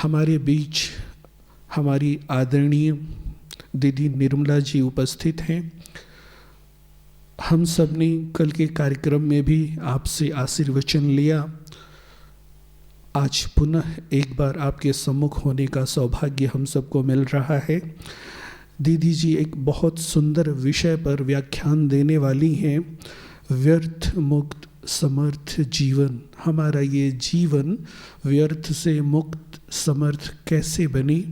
हमारे बीच हमारी आदरणीय दीदी निर्मला जी उपस्थित हैं। हम सब ने कल के कार्यक्रम में भी आपसे आशीर्वचन लिया। आज पुनः एक बार आपके सम्मुख होने का सौभाग्य हम सबको मिल रहा है। दीदी जी एक बहुत सुंदर विषय पर व्याख्यान देने वाली हैं, व्यर्थ मुक्त समर्थ जीवन। हमारा ये जीवन व्यर्थ से मुक्त समर्थ कैसे बने,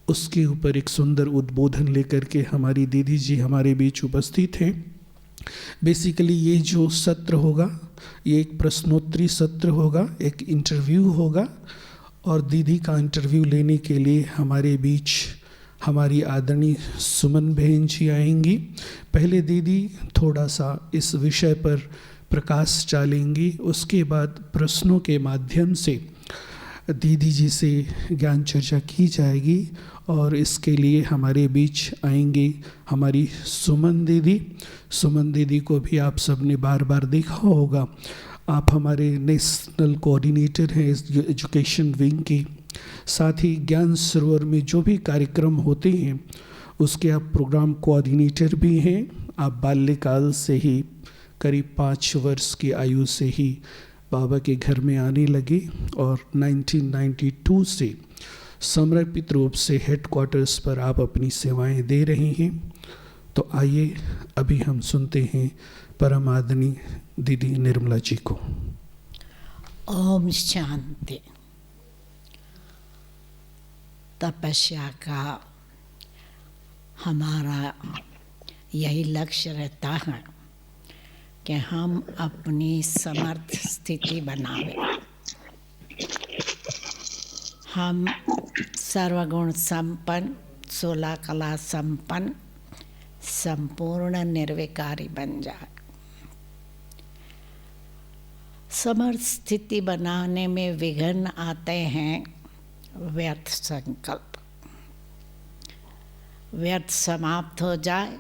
उसके ऊपर एक सुंदर उद्बोधन लेकर के हमारी दीदी जी हमारे बीच उपस्थित हैं। बेसिकली ये जो सत्र होगा ये एक प्रश्नोत्तरी सत्र होगा, एक इंटरव्यू होगा और दीदी का इंटरव्यू लेने के लिए हमारे बीच हमारी आदरणीय सुमन बहन जी आएंगी। पहले दीदी थोड़ा सा इस विषय पर प्रकाश डालेंगी, उसके बाद प्रश्नों के माध्यम से दीदी जी से ज्ञान चर्चा की जाएगी और इसके लिए हमारे बीच आएंगे हमारी सुमन दीदी। सुमन दीदी को भी आप सब ने बार बार देखा होगा, आप हमारे नेशनल कोऑर्डिनेटर हैं एजुकेशन विंग की। साथ ही ज्ञान सरोवर में जो भी कार्यक्रम होते हैं उसके आप प्रोग्राम कोऑर्डिनेटर भी हैं। आप बाल्यकाल से ही करीब 5 वर्ष की आयु से ही बाबा के घर में आने लगे और 1992 से समर्पित रूप से हेडक्वार्टर्स पर आप अपनी सेवाएं दे रहे हैं। तो आइए अभी हम सुनते हैं परम आदरणीय दीदी निर्मला जी को। ओम शांति। तपस्या का हमारा यही लक्ष्य रहता है कि हम अपनी समर्थ स्थिति बनावें। हम सर्वगुण संपन्न, 16 कला संपन्न, संपूर्ण निर्विकारी बन जाए। समर्थ स्थिति बनाने में विघ्न आते हैं व्यर्थ संकल्प। व्यर्थ समाप्त हो जाए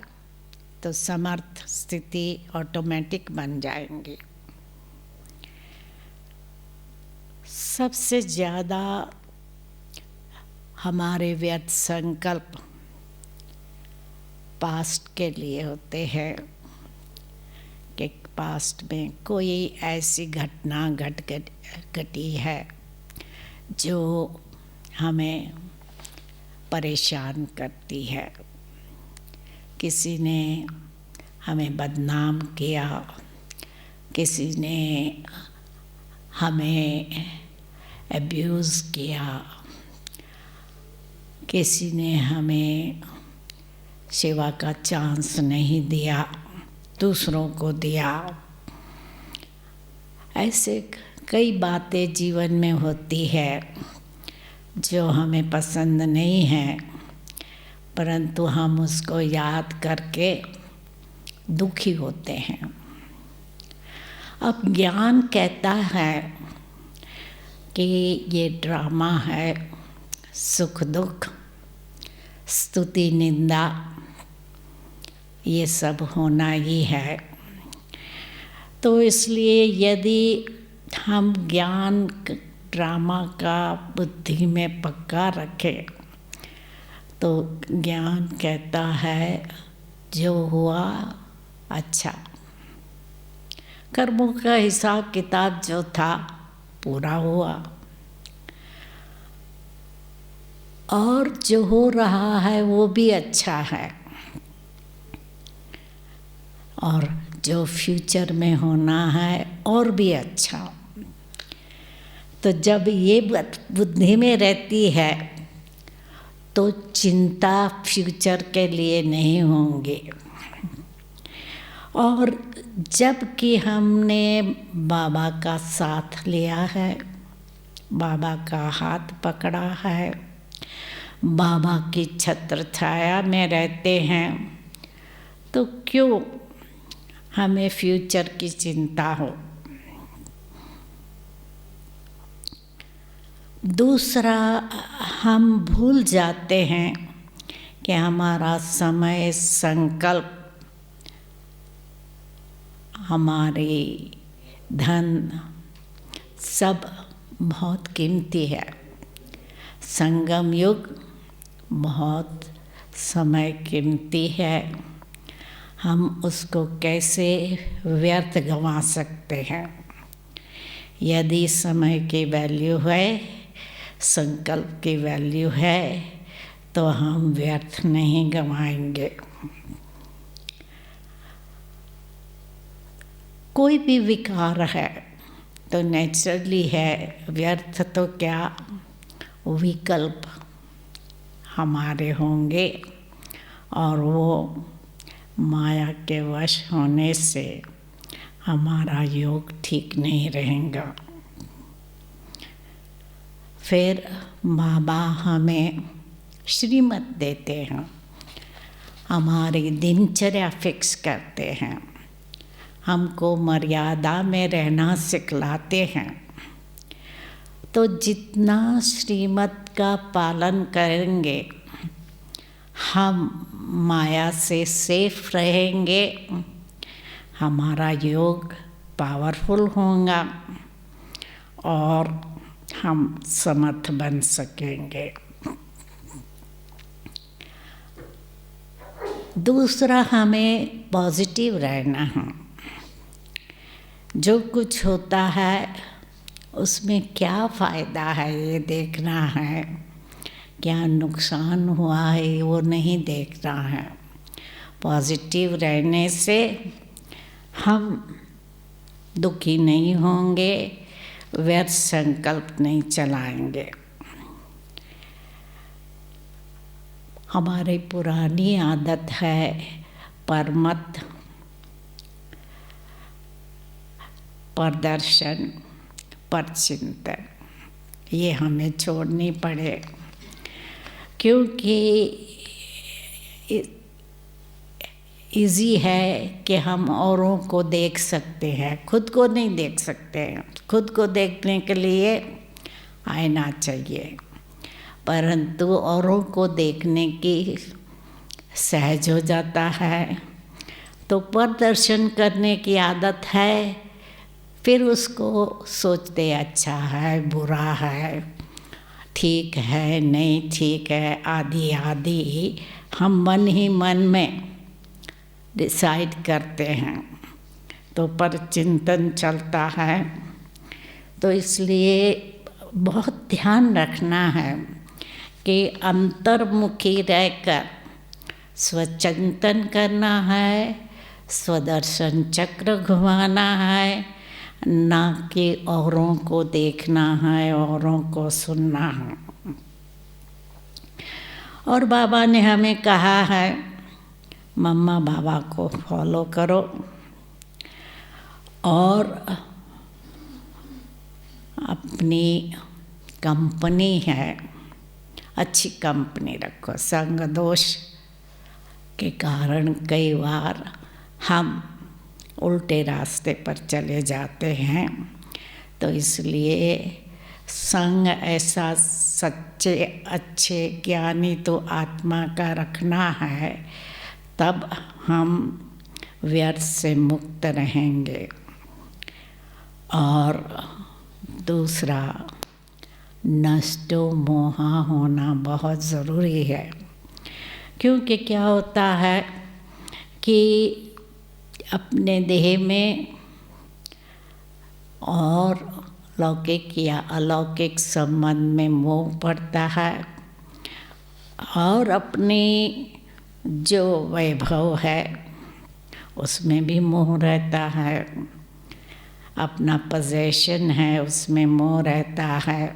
तो समर्थ स्थिति ऑटोमेटिक बन जाएंगी। सबसे ज़्यादा हमारे व्यर्थ संकल्प पास्ट के लिए होते हैं कि पास्ट में कोई ऐसी घटना घटी है जो हमें परेशान करती है। किसी ने हमें बदनाम किया, किसी ने हमें अब्यूज़ किया, किसी ने हमें सेवा का चांस नहीं दिया, दूसरों को दिया। ऐसे कई बातें जीवन में होती है जो हमें पसंद नहीं है, परंतु हम उसको याद करके दुखी होते हैं। अब ज्ञान कहता है कि ये ड्रामा है, सुख दुख, स्तुति निंदा, ये सब होना ही है। तो इसलिए यदि हम ज्ञान ड्रामा का बुद्धि में पक्का रखें तो ज्ञान कहता है जो हुआ अच्छा। कर्मों का हिसाब किताब जो था पूरा हुआ और जो हो रहा है वो भी अच्छा है और जो फ्यूचर में होना है और भी अच्छा। तो जब ये बुद्धि में रहती है तो चिंता फ्यूचर के लिए नहीं होंगी। और जबकि हमने बाबा का साथ लिया है, बाबा का हाथ पकड़ा है, बाबा की छत्र छाया में रहते हैं, तो क्यों हमें फ्यूचर की चिंता हो। दूसरा, हम भूल जाते हैं कि हमारा समय, संकल्प, हमारी धन सब बहुत कीमती है। संगम युग बहुत समय कीमती है, हम उसको कैसे व्यर्थ गंवा सकते हैं। यदि समय की वैल्यू है, संकल्प की वैल्यू है, तो हम व्यर्थ नहीं गंवाएंगे। कोई भी विकार है तो नेचुरली है, व्यर्थ तो क्या, विकल्प हमारे होंगे और वो माया के वश होने से हमारा योग ठीक नहीं रहेगा। फिर बाबा हमें श्रीमत देते हैं, हमारी दिनचर्या फिक्स करते हैं, हमको मर्यादा में रहना सिखलाते हैं। तो जितना श्रीमत का पालन करेंगे हम माया से सेफ रहेंगे, हमारा योग पावरफुल होगा और हम समर्थ बन सकेंगे। दूसरा, हमें पॉजिटिव रहना है। जो कुछ होता है उसमें क्या फ़ायदा है ये देखना है, क्या नुकसान हुआ है वो नहीं देखना है। पॉजिटिव रहने से हम दुखी नहीं होंगे, व्यर्थ संकल्प नहीं चलाएंगे। हमारी पुरानी आदत है परमत, प्रदर्शन, परचिंतन, ये हमें छोड़नी पड़े, क्योंकि इजी है कि हम औरों को देख सकते हैं, खुद को नहीं देख सकते हैं। खुद को देखने के लिए आईना चाहिए, परंतु औरों को देखने की सहज हो जाता है। तो प्रदर्शन करने की आदत है, फिर उसको सोचते अच्छा है, बुरा है, ठीक है, नहीं ठीक है, आदि आदि हम मन ही मन में डिसाइड करते हैं। तो परचिंतन चलता है। तो इसलिए बहुत ध्यान रखना है कि अंतर्मुखी रहकर स्वचिंतन करना है, स्वदर्शन चक्र घुमाना है, ना कि औरों को देखना है, औरों को सुनना है। और बाबा ने हमें कहा है मम्मा बाबा को फॉलो करो और अपनी कंपनी है अच्छी कंपनी रखो। संग दोष के कारण कई बार हम उल्टे रास्ते पर चले जाते हैं, तो इसलिए संग ऐसा सच्चे अच्छे ज्ञानी तो आत्मा का रखना है, तब हम व्यर्थ से मुक्त रहेंगे। और दूसरा, नष्टो मोहा होना बहुत ज़रूरी है, क्योंकि क्या होता है कि अपने देह में और लौकिक या अलौकिक संबंध में मोह पड़ता है, और अपनी जो वैभव है उसमें भी मोह रहता है, अपना पोजेशन है उसमें मोह रहता है।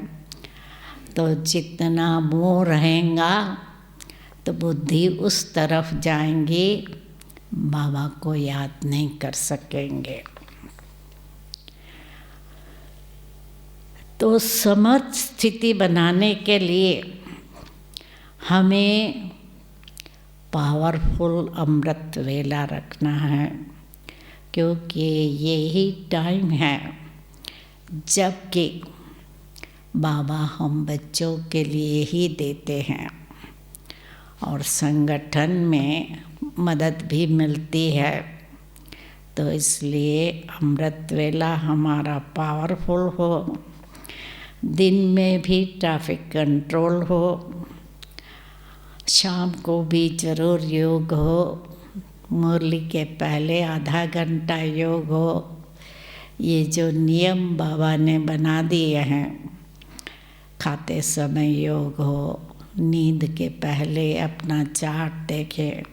तो जितना मोह रहेगा तो बुद्धि उस तरफ जाएंगी, बाबा को याद नहीं कर सकेंगे। तो समर्थ स्थिति बनाने के लिए हमें पावरफुल अमृत वेला रखना है, क्योंकि यही टाइम है जबकि बाबा हम बच्चों के लिए ही देते हैं और संगठन में मदद भी मिलती है। तो इसलिए अमृत वेला हमारा पावरफुल हो, दिन में भी ट्रैफिक कंट्रोल हो, शाम को भी ज़रूर योग हो, मुरली के पहले आधा घंटा योग हो। ये जो नियम बाबा ने बना दिए हैं, खाते समय योग हो, नींद के पहले अपना चार्ट देखें,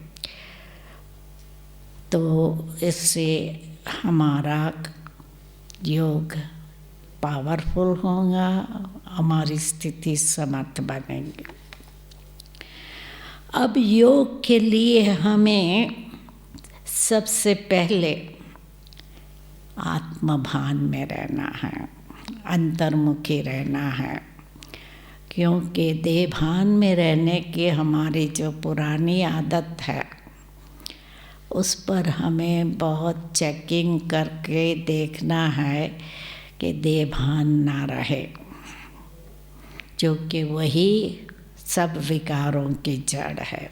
तो इससे हमारा योग पावरफुल होगा, हमारी स्थिति समर्थ बनेगी। अब योग के लिए हमें सबसे पहले आत्मभान में रहना है, अंतर्मुखी रहना है, क्योंकि देहभान में रहने की हमारी जो पुरानी आदत है उस पर हमें बहुत चेकिंग करके देखना है कि देहभान ना रहे, जो कि वही सब विकारों की जड़ है।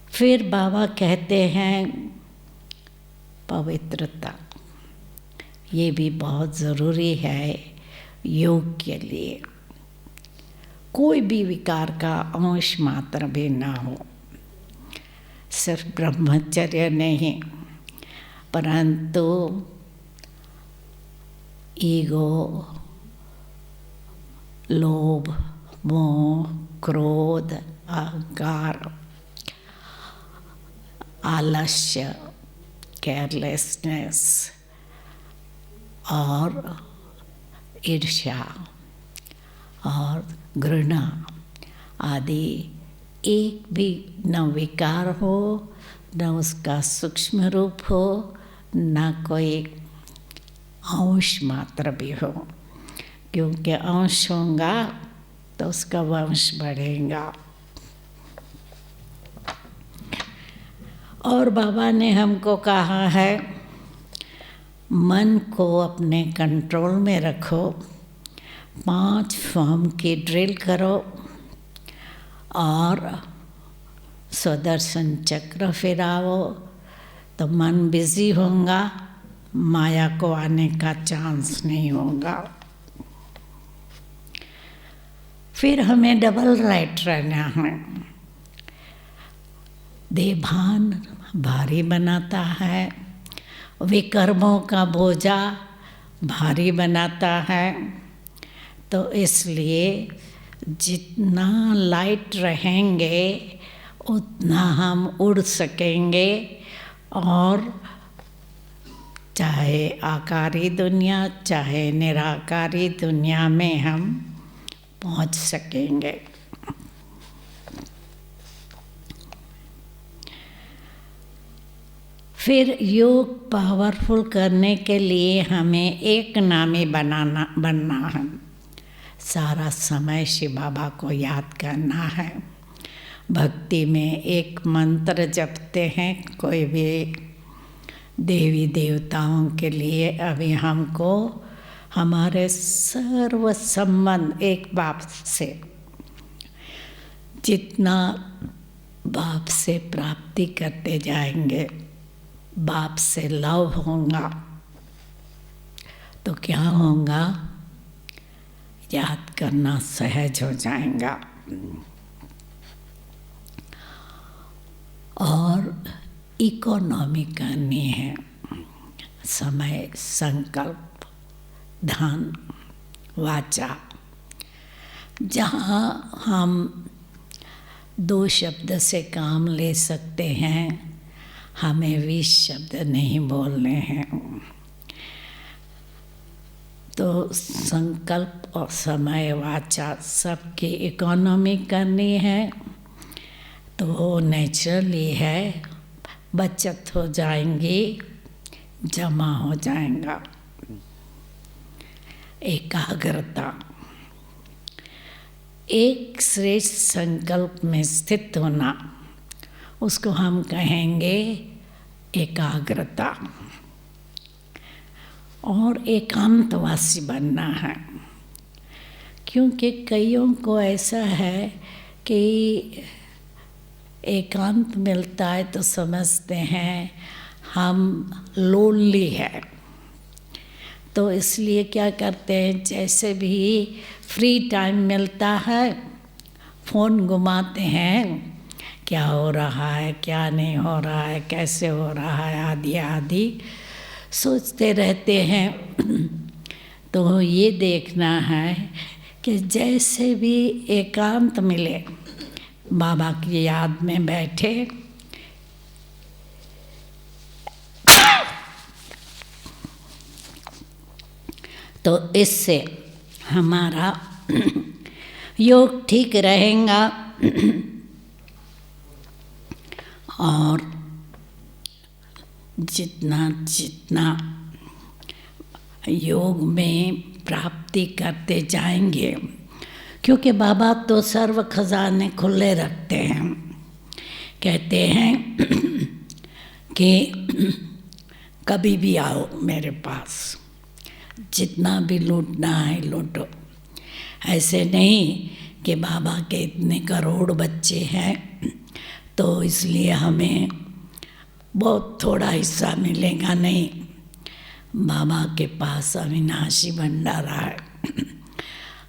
फिर बाबा कहते हैं पवित्रता, ये भी बहुत ज़रूरी है योग के लिए। कोई भी विकार का अंश मात्र भी ना हो, सिर्फ ब्रह्मचर्य नहीं, परंतु ईगो, लोभ, मोह, क्रोध, अहंकार, आलस्य, केयरलेसनेस और ईर्ष्या और घृणा आदि एक भी न विकार हो, न उसका सूक्ष्म रूप हो, न कोई अंश मात्र भी हो, क्योंकि अंश होगा तो उसका वंश बढ़ेगा। और बाबा ने हमको कहा है मन को अपने कंट्रोल में रखो, 5 फॉर्म की ड्रिल करो और सुदर्शन चक्र फिराओ, तो मन बिजी होगा, माया को आने का चांस नहीं होगा। फिर हमें डबल राइट रहना है। देहभान भारी बनाता है, विकर्मों का बोझा भारी बनाता है, तो इसलिए जितना लाइट रहेंगे उतना हम उड़ सकेंगे और चाहे आकारी दुनिया चाहे निराकारी दुनिया में हम पहुंच सकेंगे। फिर योग पावरफुल करने के लिए हमें एक नामी बनना है। सारा समय शिव बाबा को याद करना है। भक्ति में एक मंत्र जपते हैं, कोई भी देवी देवताओं के लिए। अभी हमको हमारे सर्व संबंध एक बाप से, जितना बाप से प्राप्ति करते जाएंगे, बाप से लव होगा तो क्या होगा, याद करना सहज हो जाएगा। और इकोनॉमी करनी है, समय, संकल्प, धन, वाचा। जहाँ हम 2 शब्द से काम ले सकते हैं, हमें 20 शब्द नहीं बोलने हैं। तो संकल्प और समय, वाचा सबकी इकोनॉमी करनी है, तो नेचुरली है, बचत हो जाएंगी, जमा हो जाएगा। एकाग्रता, एक श्रेष्ठ संकल्प में स्थित होना, उसको हम कहेंगे एकाग्रता। और एकांतवासी बनना है, क्योंकि कईयों को ऐसा है कि एकांत मिलता है तो समझते हैं हम लोनली है। तो इसलिए क्या करते हैं, जैसे भी फ्री टाइम मिलता है फ़ोन घुमाते हैं, क्या हो रहा है क्या नहीं हो रहा है, कैसे हो रहा है, आदि आदि सोचते रहते हैं। तो ये देखना है कि जैसे भी एकांत मिले, बाबा की याद में बैठे, तो इससे हमारा योग ठीक रहेगा। और जितना जितना योग में प्राप्ति करते जाएंगे, क्योंकि बाबा तो सर्व खजाने खुले रखते हैं। कहते हैं कि कभी भी आओ मेरे पास, जितना भी लूटना है लूटो। ऐसे नहीं कि बाबा के इतने करोड़ बच्चे हैं तो इसलिए हमें बहुत थोड़ा हिस्सा मिलेगा, नहीं। बाबा के पास अविनाशी भंडारा है।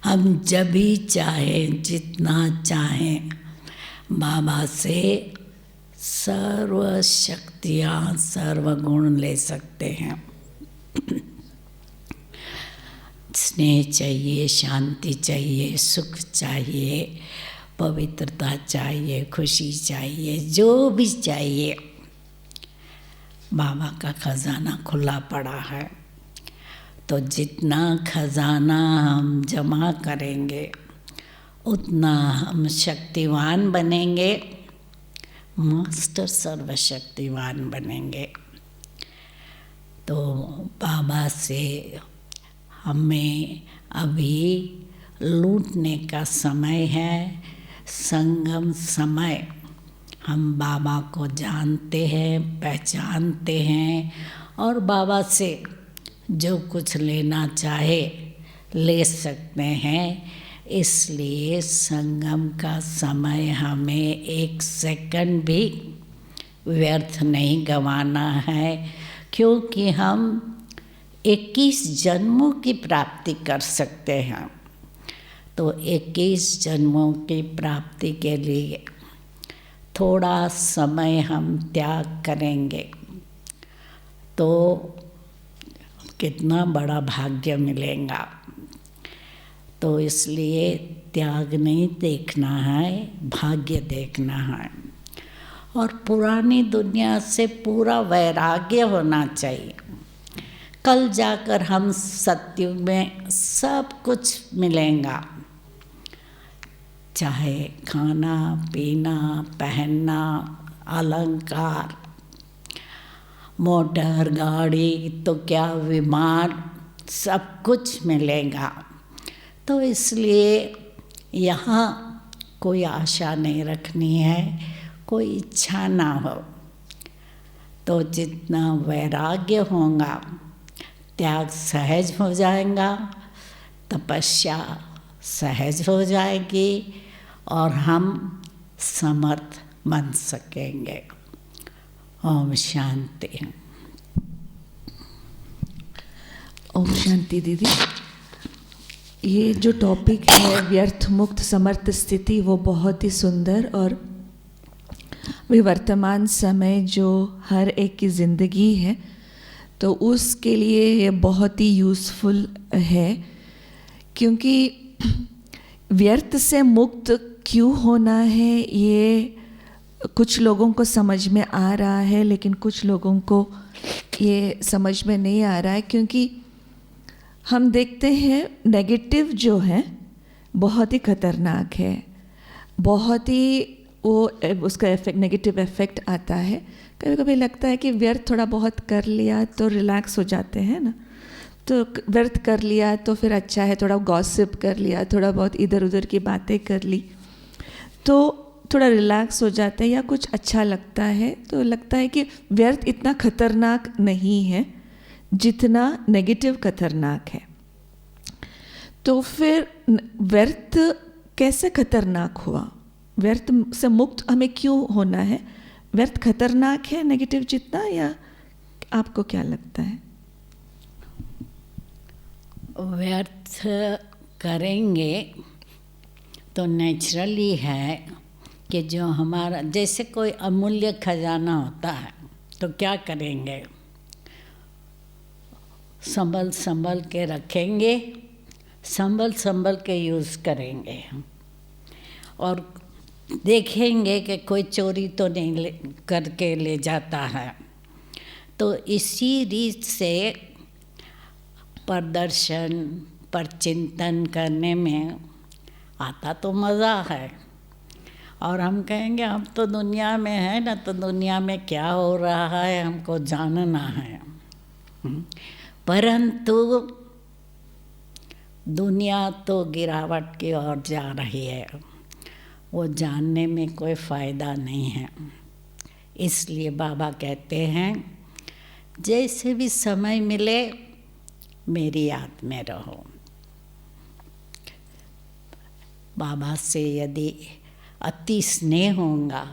हम जब भी चाहें, जितना चाहें, बाबा से सर्व शक्तियाँ, सर्व गुण ले सकते हैं। स्नेह चाहिए, शांति चाहिए, सुख चाहिए, पवित्रता चाहिए, खुशी चाहिए, जो भी चाहिए, बाबा का खजाना खुला पड़ा है। तो जितना खजाना हम जमा करेंगे उतना हम शक्तिवान बनेंगे, मास्टर सर्वशक्तिवान बनेंगे। तो बाबा से हमें अभी लूटने का समय है, संगम समय। हम बाबा को जानते हैं, पहचानते हैं और बाबा से जो कुछ लेना चाहे ले सकते हैं। इसलिए संगम का समय हमें एक सेकंड भी व्यर्थ नहीं गंवाना है, क्योंकि हम 21 जन्मों की प्राप्ति कर सकते हैं। तो 21 जन्मों की प्राप्ति के लिए थोड़ा समय हम त्याग करेंगे तो कितना बड़ा भाग्य मिलेगा। तो इसलिए त्याग नहीं देखना है, भाग्य देखना है। और पुरानी दुनिया से पूरा वैराग्य होना चाहिए। कल जाकर हम सत्युग में सब कुछ मिलेगा, चाहे खाना पीना, पहनना, अलंकार, मोटर गाड़ी, तो क्या विमान, सब कुछ मिलेगा। तो इसलिए यहाँ कोई आशा नहीं रखनी है, कोई इच्छा ना हो। तो जितना वैराग्य होगा, त्याग सहज हो जाएगा, तपस्या सहज हो जाएगी और हम समर्थ बन सकेंगे। ओम शांति। ओम शांति दीदी। ये जो टॉपिक है व्यर्थ मुक्त समर्थ स्थिति, वो बहुत ही सुंदर और वे वर्तमान समय जो हर एक की ज़िंदगी है तो उसके लिए ये बहुत ही यूज़फुल है। क्योंकि व्यर्थ से मुक्त क्यों होना है ये कुछ लोगों को समझ में आ रहा है, लेकिन कुछ लोगों को ये समझ में नहीं आ रहा है। क्योंकि हम देखते हैं नेगेटिव जो है बहुत ही ख़तरनाक है, बहुत ही वो उसका इफेक्ट, नेगेटिव इफेक्ट आता है। कभी कभी लगता है कि व्यर्थ थोड़ा बहुत कर लिया तो रिलैक्स हो जाते हैं ना, तो व्यर्थ कर लिया तो फिर अच्छा है, थोड़ा गॉसिप कर लिया, थोड़ा बहुत इधर उधर की बातें कर ली तो थोड़ा रिलैक्स हो जाते हैं या कुछ अच्छा लगता है। तो लगता है कि व्यर्थ इतना खतरनाक नहीं है जितना नेगेटिव खतरनाक है। तो फिर व्यर्थ कैसे खतरनाक हुआ? व्यर्थ से मुक्त हमें क्यों होना है? व्यर्थ खतरनाक है नेगेटिव जितना, या आपको क्या लगता है? व्यर्थ करेंगे तो नेचुरली है कि जो हमारा, जैसे कोई अमूल्य खजाना होता है तो क्या करेंगे, संभल संभल के रखेंगे, संभल संभल के यूज़ करेंगे और देखेंगे कि कोई चोरी तो नहीं करके ले जाता है। तो इसी रीत से प्रदर्शन पर चिंतन करने में आता तो मज़ा है। और हम कहेंगे हम तो दुनिया में है ना, तो दुनिया में क्या हो रहा है हमको जानना है। परंतु दुनिया तो गिरावट की ओर जा रही है, वो जानने में कोई फ़ायदा नहीं है। इसलिए बाबा कहते हैं जैसे भी समय मिले मेरी याद में रहो। बाबा से यदि अति स्नेह होगा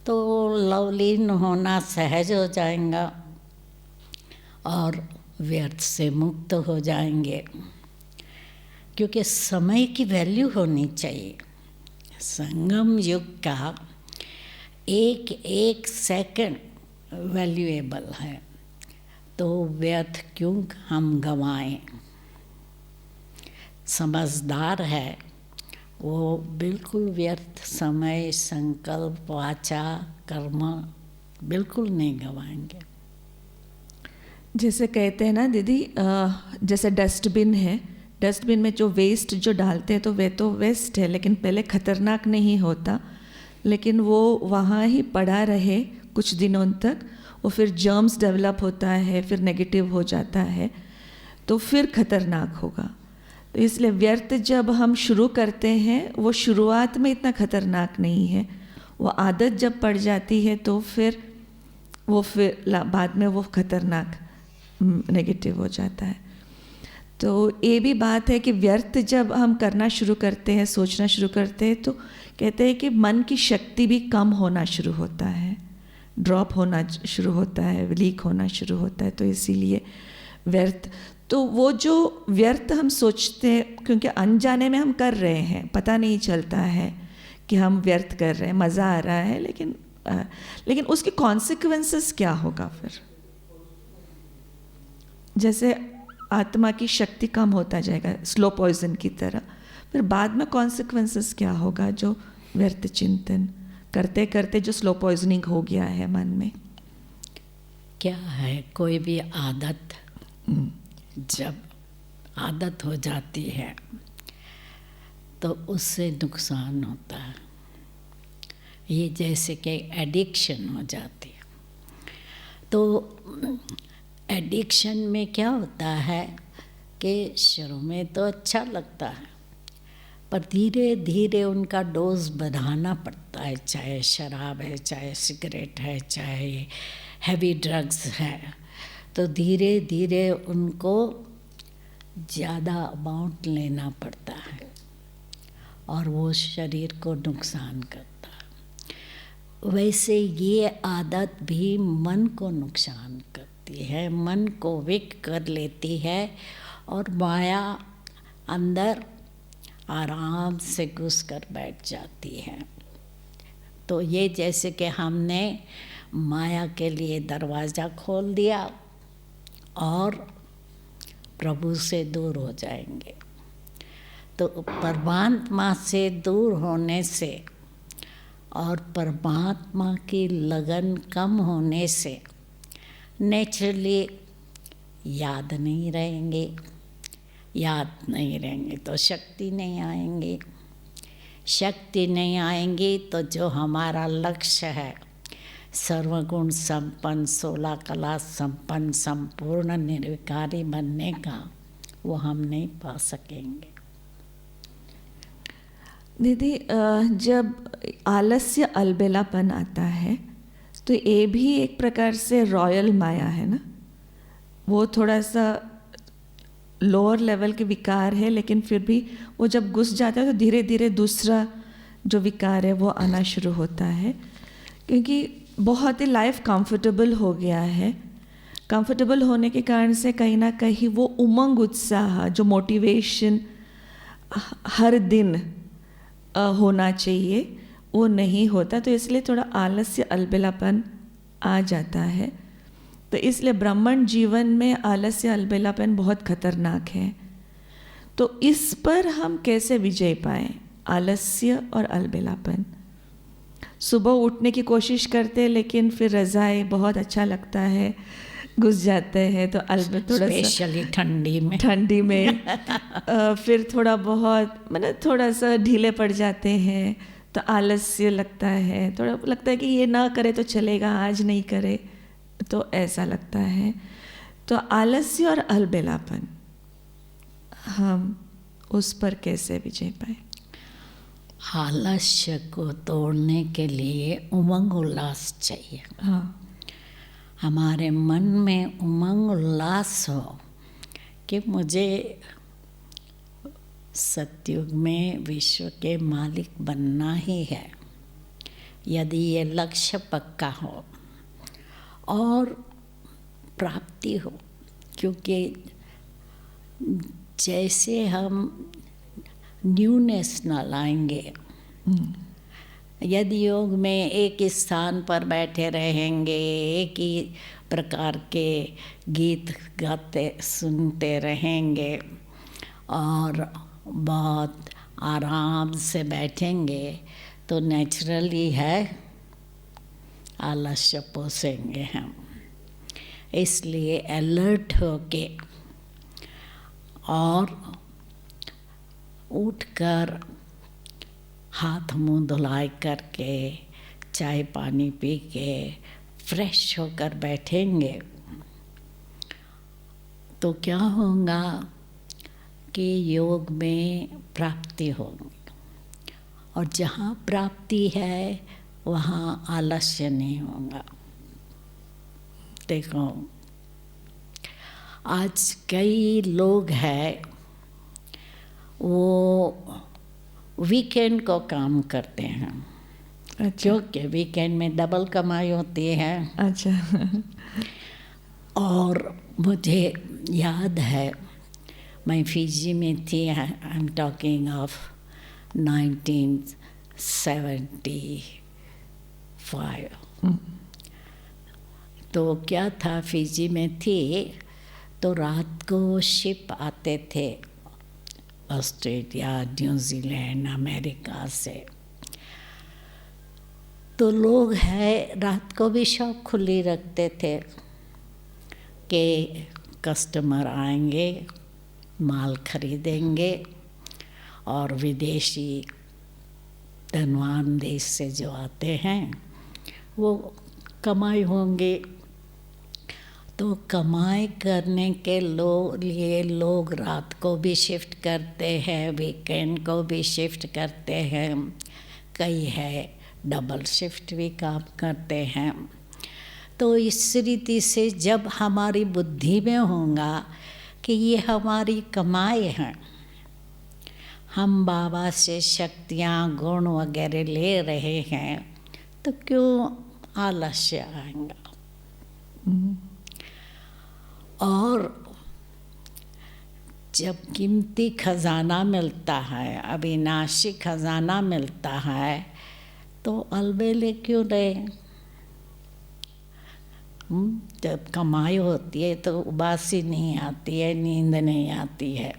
तो लवलीन होना सहज हो जाएगा और व्यर्थ से मुक्त हो जाएंगे, क्योंकि समय की वैल्यू होनी चाहिए। संगम युग का एक एक सेकंड वैल्यूएबल है, तो व्यर्थ क्यों हम गंवाएं। समझदार है वो बिल्कुल व्यर्थ समय, संकल्प, वाचा, कर्म बिल्कुल नहीं गंवाएंगे। जैसे कहते हैं ना दीदी, जैसे डस्टबिन है, डस्टबिन में जो वेस्ट जो डालते हैं तो वे तो वेस्ट है, लेकिन पहले खतरनाक नहीं होता, लेकिन वो वहाँ ही पड़ा रहे कुछ दिनों तक, वो फिर जर्म्स डेवलप होता है, फिर नेगेटिव हो जाता है, तो फिर खतरनाक होगा। तो इसलिए व्यर्थ जब हम शुरू करते हैं वो शुरुआत में इतना खतरनाक नहीं है, वो आदत जब पड़ जाती है तो फिर बाद में वो खतरनाक नेगेटिव हो जाता है। तो ये भी बात है कि व्यर्थ जब हम करना शुरू करते हैं, सोचना शुरू करते हैं, तो कहते हैं कि मन की शक्ति भी कम होना शुरू होता है, ड्रॉप होना शुरू होता है, लीक होना शुरू होता है। तो इसीलिए व्यर्थ, तो वो जो व्यर्थ हम सोचते हैं, क्योंकि अनजाने में हम कर रहे हैं, पता नहीं चलता है कि हम व्यर्थ कर रहे हैं, मज़ा आ रहा है, लेकिन उसके कॉन्सिक्वेंसेस क्या होगा फिर। जैसे आत्मा की शक्ति कम होता जाएगा स्लो पॉइजन की तरह, फिर बाद में कॉन्सिक्वेंसेस क्या होगा जो व्यर्थ चिंतन करते करते जो स्लो पॉइजनिंग हो गया है मन में। क्या है, कोई भी आदत जब आदत हो जाती है तो उससे नुकसान होता है। ये जैसे कि एडिक्शन हो जाती है, तो एडिक्शन में क्या होता है कि शुरू में तो अच्छा लगता है, पर धीरे धीरे उनका डोज बढ़ाना पड़ता है, चाहे शराब है, चाहे सिगरेट है, चाहे हैवी ड्रग्स है। तो धीरे धीरे उनको ज़्यादा अमाउंट लेना पड़ता है और वो शरीर को नुकसान करता है। वैसे ये आदत भी मन को नुकसान करती है, मन को वीक कर लेती है और माया अंदर आराम से घुस कर बैठ जाती है। तो ये जैसे कि हमने माया के लिए दरवाज़ा खोल दिया और प्रभु से दूर हो जाएंगे। तो परमात्मा से दूर होने से और परमात्मा की लगन कम होने से नेचुरली याद नहीं रहेंगे, याद नहीं रहेंगे तो शक्ति नहीं आएंगी, शक्ति नहीं आएंगी तो जो हमारा लक्ष्य है सर्वगुण संपन्न, 16 कला संपन्न, संपूर्ण निर्विकारी बनने का, वो हम नहीं पा सकेंगे। दीदी, जब आलस्य अलबेलापन आता है तो ये भी एक प्रकार से रॉयल माया है ना, वो थोड़ा सा लोअर लेवल के विकार है, लेकिन फिर भी वो जब घुस जाता है तो धीरे धीरे दूसरा जो विकार है वो आना शुरू होता है, क्योंकि बहुत ही लाइफ कंफर्टेबल हो गया है। कंफर्टेबल होने के कारण से कहीं ना कहीं वो उमंग उत्साह जो मोटिवेशन हर दिन होना चाहिए वो नहीं होता, तो इसलिए थोड़ा आलस्य अलबेलापन आ जाता है। तो इसलिए ब्राह्मण जीवन में आलस्य अलबेलापन बहुत खतरनाक है। तो इस पर हम कैसे विजय पाएं, आलस्य और अलबेलापन? सुबह उठने की कोशिश करते हैं लेकिन फिर रज़ाई बहुत अच्छा लगता है, घुस जाते हैं, तो थोड़ा स्पेशली ठंडी में फिर थोड़ा बहुत मतलब थोड़ा सा ढीले पड़ जाते हैं, तो आलस्य लगता है, थोड़ा लगता है कि ये ना करे तो चलेगा, आज नहीं करे तो ऐसा लगता है। तो आलस्य और अलबेलापन हम उस पर कैसे विजय पाए? आलस्य को तोड़ने के लिए उमंग उल्लास चाहिए। हाँ, हमारे मन में उमंग उल्लास हो कि मुझे सतयुग में विश्व के मालिक बनना ही है। यदि ये लक्ष्य पक्का हो और प्राप्ति हो, क्योंकि जैसे हम न्यूनेस न लाएंगे, यदि योग में एक स्थान पर बैठे रहेंगे, एक ही प्रकार के गीत गाते सुनते रहेंगे और बहुत आराम से बैठेंगे, तो नेचुरली है आलस्य पोसेंगे हम। इसलिए अलर्ट होके और उठकर हाथ मुंह धुलाई करके चाय पानी पी के फ्रेश होकर बैठेंगे तो क्या होगा कि योग में प्राप्ति होगी, और जहाँ प्राप्ति है वहाँ आलस्य नहीं होगा। देखो आज कई लोग हैं वो वीकेंड को काम करते हैं। अच्छा, क्योंकि वीकेंड में डबल कमाई होती है। अच्छा। और मुझे याद है मैं फिजी में थी, आई एम टॉकिंग ऑफ 1975। तो क्या था, फिजी में थी तो रात को शिप आते थे ऑस्ट्रेलिया, न्यूजीलैंड, अमेरिका से। तो लोग हैं रात को भी शॉप खुली रखते थे कि कस्टमर आएंगे, माल खरीदेंगे और विदेशी धनवान देश से जो आते हैं वो कमाई होंगे। तो कमाई करने के लिए लोग रात को भी शिफ्ट करते हैं, वीकेंड को भी शिफ्ट करते हैं, कई है डबल शिफ्ट भी काम करते हैं। तो इस रीति से जब हमारी बुद्धि में होगा कि ये हमारी कमाई है, हम बाबा से शक्तियाँ गुण वगैरह ले रहे हैं, तो क्यों आलस्य आएगा। और जब कीमती खजाना मिलता है, अविनाशी खजाना मिलता है, तो अलबेले क्यों रहे। जब कमाई होती है तो उबासी नहीं आती है, नींद नहीं आती है।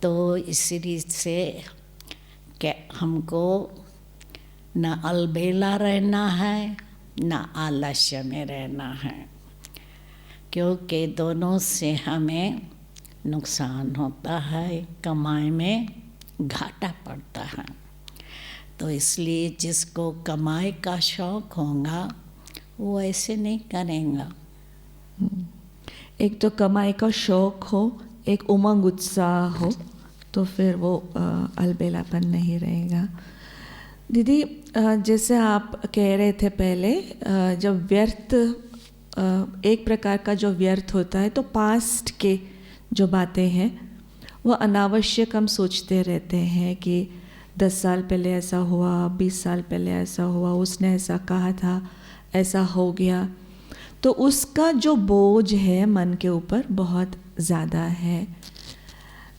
तो इसी से क्या हमको न अलबेला रहना है न आलस्य में रहना है, क्योंकि दोनों से हमें नुकसान होता है, कमाई में घाटा पड़ता है। तो इसलिए जिसको कमाई का शौक होगा वो ऐसे नहीं करेगा। एक तो कमाई का शौक हो, एक उमंग उत्साह हो, तो फिर वो अलबेलापन नहीं रहेगा। दीदी, जैसे आप कह रहे थे पहले, जब व्यर्थ एक प्रकार का जो व्यर्थ होता है, तो पास्ट के जो बातें हैं वो अनावश्यक हम सोचते रहते हैं कि 10 साल पहले ऐसा हुआ, 20 साल पहले ऐसा हुआ, उसने ऐसा कहा था, ऐसा हो गया। तो उसका जो बोझ है मन के ऊपर बहुत ज़्यादा है।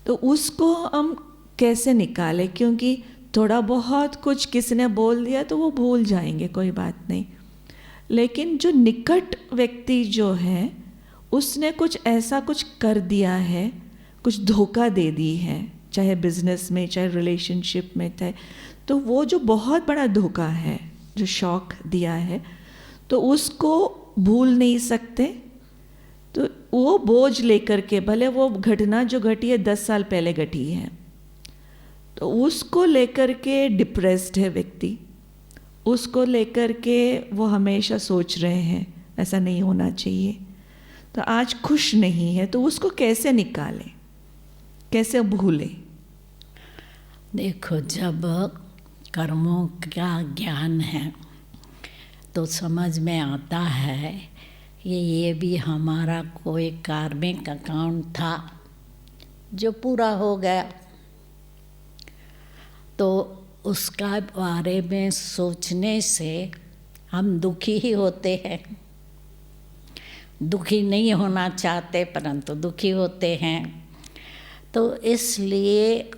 तो उसको हम कैसे निकालें, क्योंकि थोड़ा बहुत कुछ किसी ने बोल दिया तो वो भूल जाएंगे, कोई बात नहीं, लेकिन जो निकट व्यक्ति जो है उसने कुछ ऐसा कुछ कर दिया है, कुछ धोखा दे दी है, चाहे बिजनेस में चाहे रिलेशनशिप में, चाहे, तो वो जो बहुत बड़ा धोखा है, जो शॉक दिया है, तो उसको भूल नहीं सकते। तो वो बोझ लेकर के, भले वो घटना जो घटी है 10 साल पहले घटी है, तो उसको लेकर के डिप्रेस्ड है व्यक्ति, उसको लेकर के वो हमेशा सोच रहे हैं ऐसा नहीं होना चाहिए, तो आज खुश नहीं है, तो उसको कैसे निकालें, कैसे भूलें? देखो, जब कर्मों का ज्ञान है तो समझ में आता है ये भी हमारा कोई कार्मिक अकाउंट था जो पूरा हो गया, तो उसका बारे में सोचने से हम दुखी ही होते हैं। दुखी नहीं होना चाहते परंतु दुखी होते हैं। तो इसलिए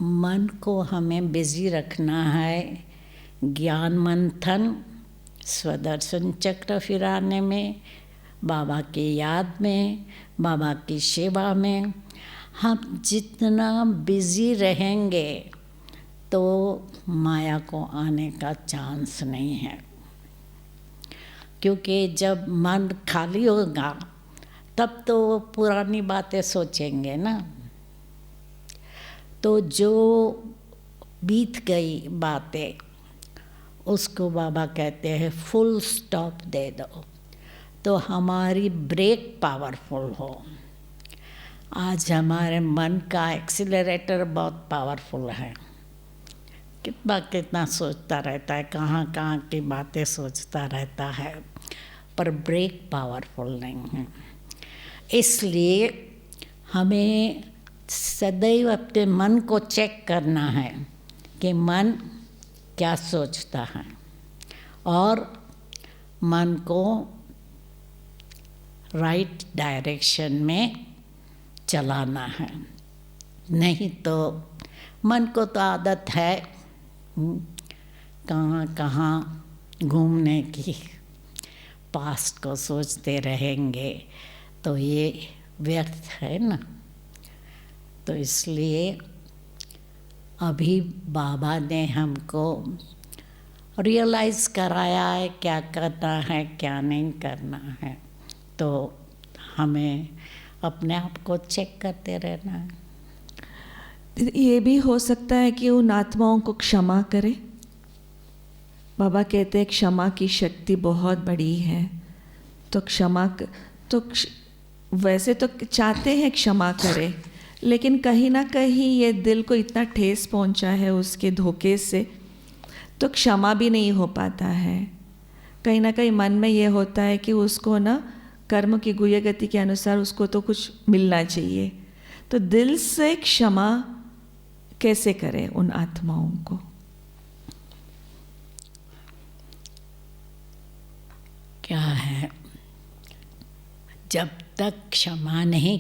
मन को हमें बिजी रखना है ज्ञान मंथन, स्वदर्शन चक्र फिराने में, बाबा की याद में, बाबा की सेवा में। हम जितना बिजी रहेंगे तो माया को आने का चांस नहीं है, क्योंकि जब मन खाली होगा तब तो वो पुरानी बातें सोचेंगे ना। तो जो बीत गई बातें उसको बाबा कहते हैं फुल स्टॉप दे दो, तो हमारी ब्रेक पावरफुल हो। आज हमारे मन का एक्सीलरेटर बहुत पावरफुल है, कितना कितना सोचता रहता है, कहाँ कहाँ की बातें सोचता रहता है, पर ब्रेक पावरफुल नहीं है। इसलिए हमें सदैव अपने मन को चेक करना है कि मन क्या सोचता है, और मन को राइट डायरेक्शन में चलाना है। नहीं तो मन को तो आदत है कहाँ कहाँ घूमने की, पास्ट को सोचते रहेंगे तो ये व्यर्थ है ना। तो इसलिए अभी बाबा ने हमको रियलाइज़ कराया है क्या करना है क्या नहीं करना है, तो हमें अपने आप को चेक करते रहना है। ये भी हो सकता है कि उन आत्माओं को क्षमा करें। बाबा कहते हैं क्षमा की शक्ति बहुत बड़ी है, तो क्षमा तो वैसे तो चाहते हैं क्षमा करें, लेकिन कहीं ना कहीं ये दिल को इतना ठेस पहुंचा है उसके धोखे से, तो क्षमा भी नहीं हो पाता है। कहीं ना कहीं मन में ये होता है कि उसको ना कर्म की गुह्य गति के अनुसार उसको तो कुछ मिलना चाहिए। तो दिल से क्षमा कैसे करें उन आत्माओं को? क्या है, जब तक क्षमा नहीं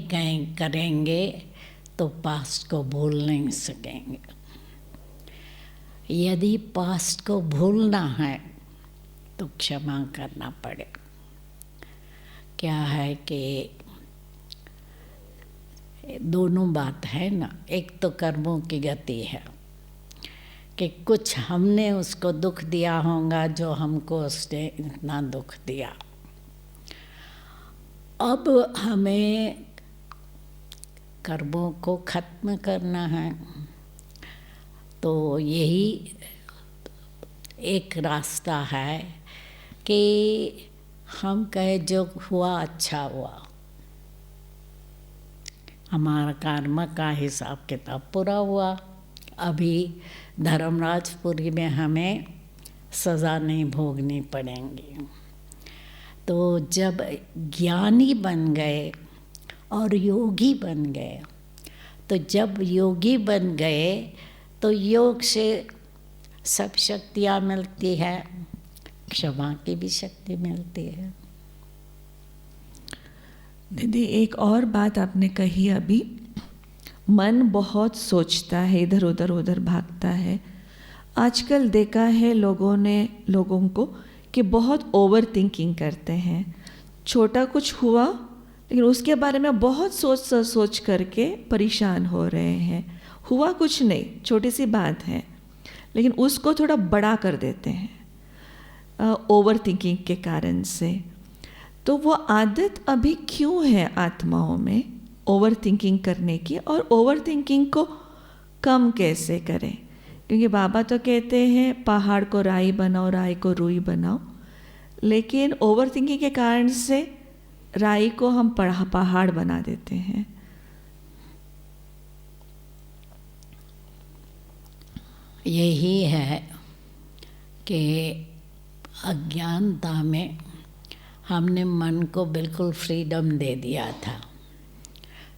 करेंगे तो पास्ट को भूल नहीं सकेंगे। यदि पास्ट को भूलना है तो क्षमा करना पड़े। क्या है कि दोनों बात है ना, एक तो कर्मों की गति है कि कुछ हमने उसको दुख दिया होगा जो हमको उसने इतना दुख दिया। अब हमें कर्मों को खत्म करना है, तो यही एक रास्ता है कि हम कहे जो हुआ अच्छा हुआ, हमारा कर्म का हिसाब किताब पूरा हुआ। अभी धर्मराजपुरी में हमें सज़ा नहीं भोगनी पड़ेंगी। तो जब ज्ञानी बन गए और योगी बन गए, तो जब योगी बन गए तो योग से सब शक्तियाँ मिलती है, क्षमा की भी शक्ति मिलती है। दीदी एक और बात आपने कही अभी, मन बहुत सोचता है, इधर उधर भागता है। आजकल देखा है लोगों को कि बहुत ओवर थिंकिंग करते हैं। छोटा कुछ हुआ लेकिन उसके बारे में बहुत सोच करके परेशान हो रहे हैं। हुआ कुछ नहीं, छोटी सी बात है, लेकिन उसको थोड़ा बड़ा कर देते हैं ओवर थिंकिंग के कारण से। तो वो आदत अभी क्यों है आत्माओं में ओवर थिंकिंग करने की, और ओवर थिंकिंग को कम कैसे करें? क्योंकि बाबा तो कहते हैं पहाड़ को राई बनाओ, राई को रुई बनाओ, लेकिन ओवर थिंकिंग के कारण से राई को हम पहाड़ बना देते हैं। यही है कि अज्ञानता में हमने मन को बिल्कुल फ्रीडम दे दिया था।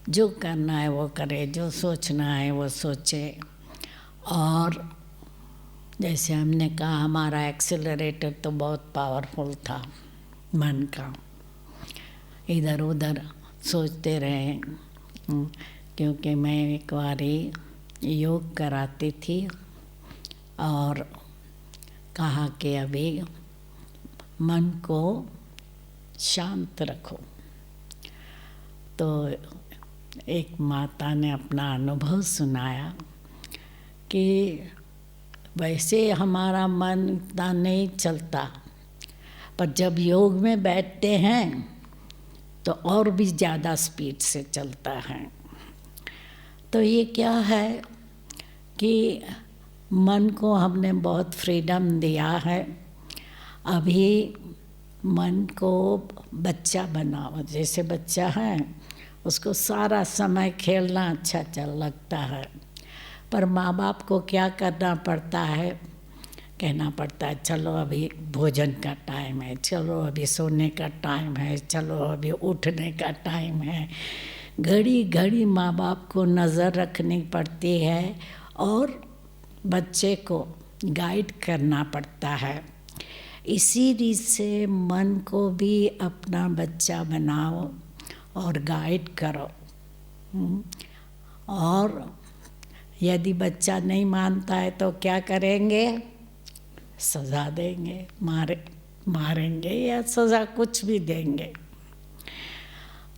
जो करना है वो करे, जो सोचना है वो सोचे। और जैसे हमने कहा, हमारा एक्सेलरेटर तो बहुत पावरफुल था मन का, इधर उधर सोचते रहे। क्योंकि मैं एक बारी योग कराती थी और कहा कि अभी मन को शांत रखो। तो एक माता ने अपना अनुभव सुनाया कि वैसे हमारा मन इतना नहीं चलता, पर जब योग में बैठते हैं तो और भी ज़्यादा स्पीड से चलता है। तो ये क्या है कि मन को हमने बहुत फ्रीडम दिया है। अभी मन को बच्चा बनाओ, जैसे बच्चा है उसको सारा समय खेलना अच्छा लगता है, पर माँ बाप को क्या करना पड़ता है, कहना पड़ता है चलो अभी भोजन का टाइम है, चलो अभी सोने का टाइम है, चलो अभी उठने का टाइम है। घड़ी घड़ी माँ बाप को नज़र रखनी पड़ती है और बच्चे को गाइड करना पड़ता है। इसी रीत से मन को भी अपना बच्चा बनाओ और गाइड करो। और यदि बच्चा नहीं मानता है तो क्या करेंगे? सज़ा देंगे, मारेंगे या सज़ा कुछ भी देंगे।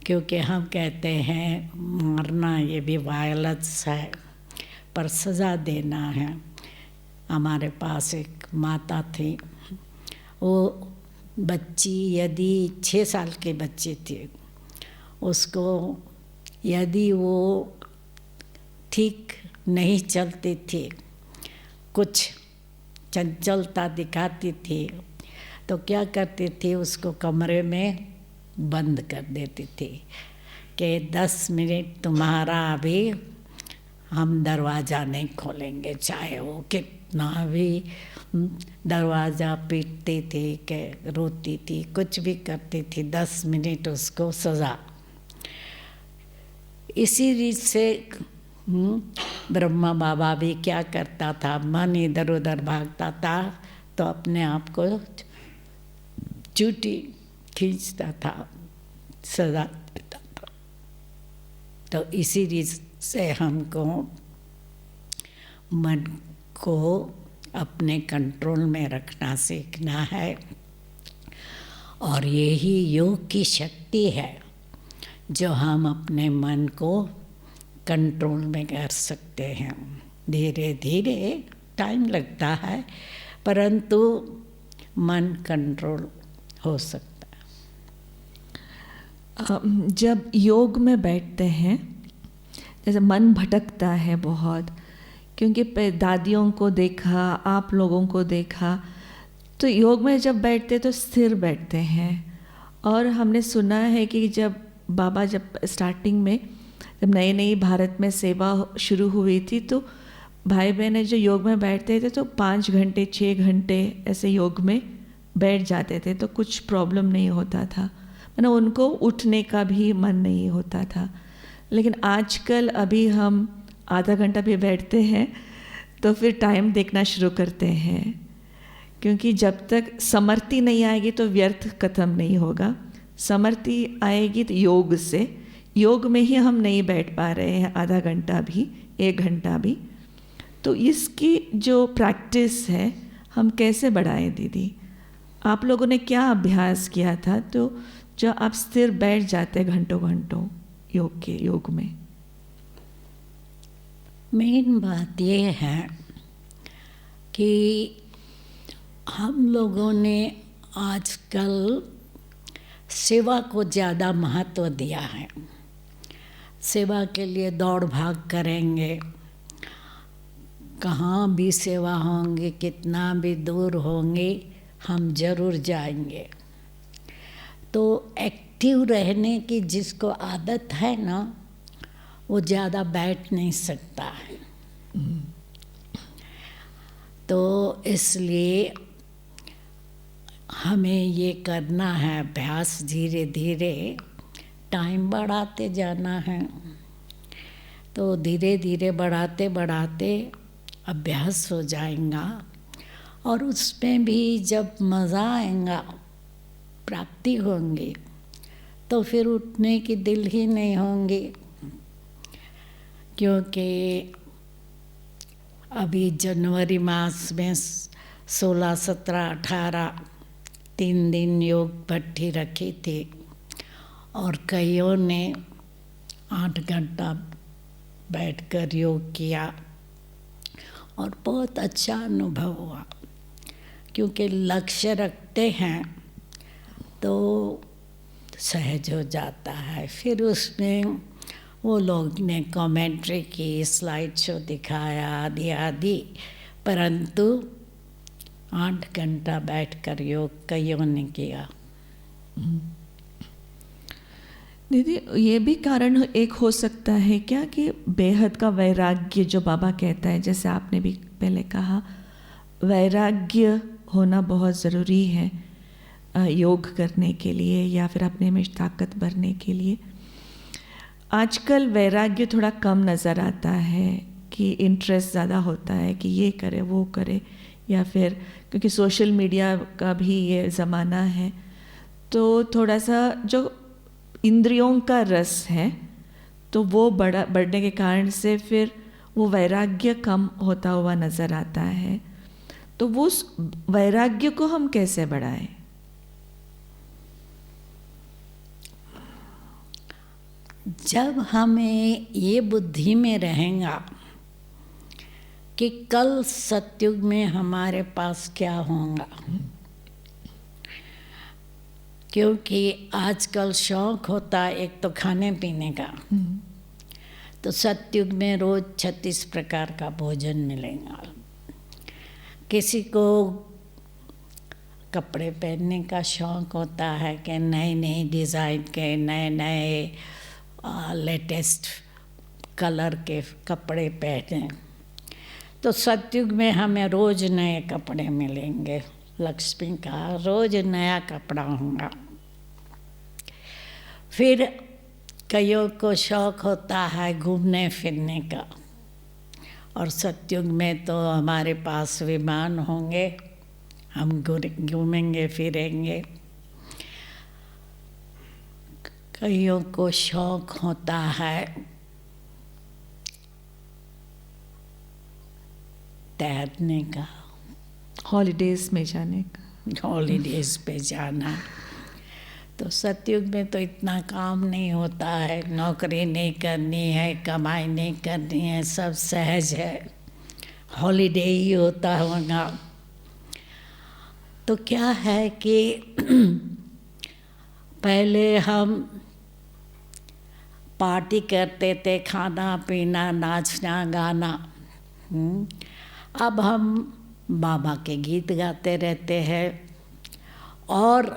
क्योंकि हम कहते हैं मारना ये भी वायलेंस है, पर सज़ा देना है। हमारे पास एक माता थी, वो बच्ची यदि 6 साल की बच्ची थी, उसको यदि वो ठीक नहीं चलती थी, कुछ चंचलता दिखाती थी, तो क्या करती थी, उसको कमरे में बंद कर देती थी कि 10 मिनट तुम्हारा अभी हम दरवाज़ा नहीं खोलेंगे। चाहे वो कितना भी दरवाज़ा पीटती थी कि रोती थी, कुछ भी करती थी, 10 मिनट उसको सज़ा। इसी रीत से ब्रह्मा बाबा भी क्या करता था, मन इधर उधर भागता था तो अपने आप को चूटी खींचता था, सजा देता था। तो इसी रीत से हमको मन को अपने कंट्रोल में रखना सीखना है। और यही योग की शक्ति है जो हम अपने मन को कंट्रोल में कर सकते हैं। धीरे धीरे टाइम लगता है, परंतु मन कंट्रोल हो सकता है। जब योग में बैठते हैं, जैसे मन भटकता है बहुत, क्योंकि दादियों को देखा, आप लोगों को देखा, तो योग में जब बैठते तो स्थिर बैठते हैं। और हमने सुना है कि जब बाबा स्टार्टिंग में जब नई नई भारत में सेवा शुरू हुई थी, तो भाई बहनें जो योग में बैठते थे तो 5 घंटे 6 घंटे ऐसे योग में बैठ जाते थे, तो कुछ प्रॉब्लम नहीं होता था, मतलब उनको उठने का भी मन नहीं होता था। लेकिन आजकल अभी हम आधा घंटा भी बैठते हैं तो फिर टाइम देखना शुरू करते हैं, क्योंकि जब तक समर्ति नहीं आएगी तो व्यर्थ खत्म नहीं होगा। समर्थि आएगी तो योग से, योग में ही हम नहीं बैठ पा रहे हैं आधा घंटा भी, 1 घंटा भी, तो इसकी जो प्रैक्टिस है हम कैसे बढ़ाएं दीदी? आप लोगों ने क्या अभ्यास किया था तो जो आप स्थिर बैठ जाते घंटों घंटों योग में? मेन बात ये है कि हम लोगों ने आजकल सेवा को ज़्यादा महत्व दिया है। सेवा के लिए दौड़ भाग करेंगे, कहाँ भी सेवा होंगी, कितना भी दूर होंगी, हम जरूर जाएंगे। तो एक्टिव रहने की जिसको आदत है ना, वो ज़्यादा बैठ नहीं सकता है। तो इसलिए हमें ये करना है अभ्यास, धीरे धीरे टाइम बढ़ाते जाना है। तो धीरे धीरे बढ़ाते बढ़ाते अभ्यास हो जाएगा, और उसमें भी जब मज़ा आएगा, प्राप्ति होंगी, तो फिर उठने की दिल ही नहीं होंगी। क्योंकि अभी जनवरी मास में 16, 17, 18 3 दिन योग भट्टी रखी थी, और कईयों ने 8 घंटा बैठकर योग किया और बहुत अच्छा अनुभव हुआ। क्योंकि लक्ष्य रखते हैं तो सहज हो जाता है। फिर उसमें वो लोग ने कमेंट्री की, स्लाइड शो दिखाया आदि आदि, परंतु 8 घंटा बैठकर योग कईयों ने किया। दीदी, ये भी कारण एक हो सकता है क्या कि बेहद का वैराग्य जो बाबा कहता है, जैसे आपने भी पहले कहा, वैराग्य होना बहुत ज़रूरी है योग करने के लिए या फिर अपने में ताकत भरने के लिए। आजकल वैराग्य थोड़ा कम नज़र आता है कि इंटरेस्ट ज़्यादा होता है कि ये करे वो करे, या फिर क्योंकि सोशल मीडिया का भी ये ज़माना है, तो थोड़ा सा जो इंद्रियों का रस है तो वो बढ़ने के कारण से फिर वो वैराग्य कम होता हुआ नज़र आता है। तो वो उस वैराग्य को हम कैसे बढ़ाएं? जब हमें ये बुद्धि में रहेगा कि कल सतयुग में हमारे पास क्या होगा, क्योंकि आजकल शौक होता है एक तो खाने पीने का, तो सतयुग में रोज 36 प्रकार का भोजन मिलेगा। किसी को कपड़े पहनने का शौक होता है कि नए नए डिज़ाइन के, नए नए लेटेस्ट कलर के कपड़े पहने। तो सतयुग में हमें रोज़ नए कपड़े मिलेंगे, लक्ष्मी का रोज़ नया कपड़ा होगा। फिर कईयों को शौक़ होता है घूमने फिरने का, और सतयुग में तो हमारे पास विमान होंगे, हम घूमेंगे फिरेंगे। कईयों को शौक़ होता है तैरने का, हॉलीडेज़ में जाने का, हॉलीडेज़ पे जाना। तो सतयुग में तो इतना काम नहीं होता है, नौकरी नहीं करनी है, कमाई नहीं करनी है, सब सहज है, हॉलीडे ही होता होगा। तो क्या है कि पहले हम पार्टी करते थे, खाना पीना नाचना गाना, अब हम बाबा के गीत गाते रहते हैं, और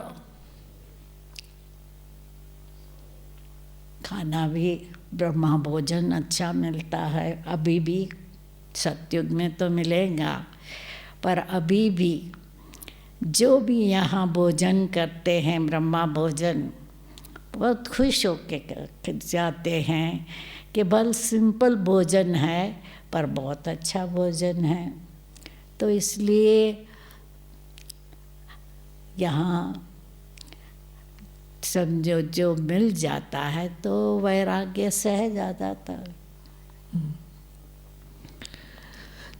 खाना भी ब्रह्मा भोजन अच्छा मिलता है। अभी भी सतयुग में तो मिलेगा, पर अभी भी जो भी यहाँ भोजन करते हैं ब्रह्मा भोजन, बहुत खुश होके जाते हैं कि बल सिंपल भोजन है पर बहुत अच्छा भोजन है। तो इसलिए यहाँ समझो जो मिल जाता है तो वैराग्य सहज आ जाता है।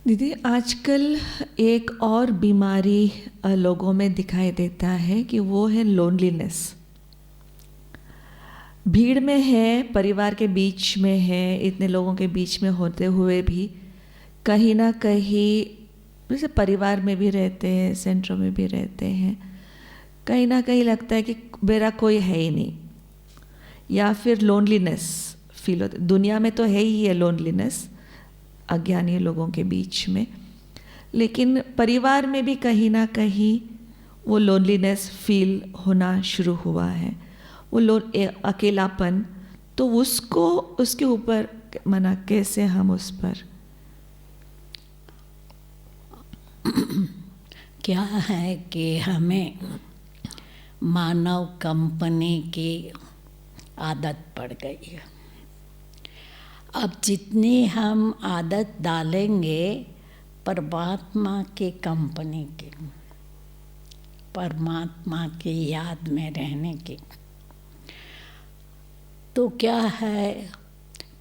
दीदी, आजकल एक और बीमारी लोगों में दिखाई देता है कि वो है लोनलीनेस। भीड़ में है, परिवार के बीच में है, इतने लोगों के बीच में होते हुए भी कहीं ना कहीं, जैसे परिवार में भी रहते हैं, सेंटरों में भी रहते हैं, कहीं ना कहीं लगता है कि मेरा कोई है ही नहीं, या फिर लोनलीनेस फील होता है। दुनिया में तो है ही है लोनलीनेस अज्ञानी लोगों के बीच में, लेकिन परिवार में भी कहीं ना कहीं वो लोनलीनेस फील होना शुरू हुआ है, वो अकेलापन। तो उसको, उसके ऊपर मना कैसे हम उस पर क्या है कि हमें मानव कंपनी की आदत पड़ गई है। अब जितनी हम आदत डालेंगे परमात्मा की कंपनी की, परमात्मा की याद में रहने की, तो क्या है,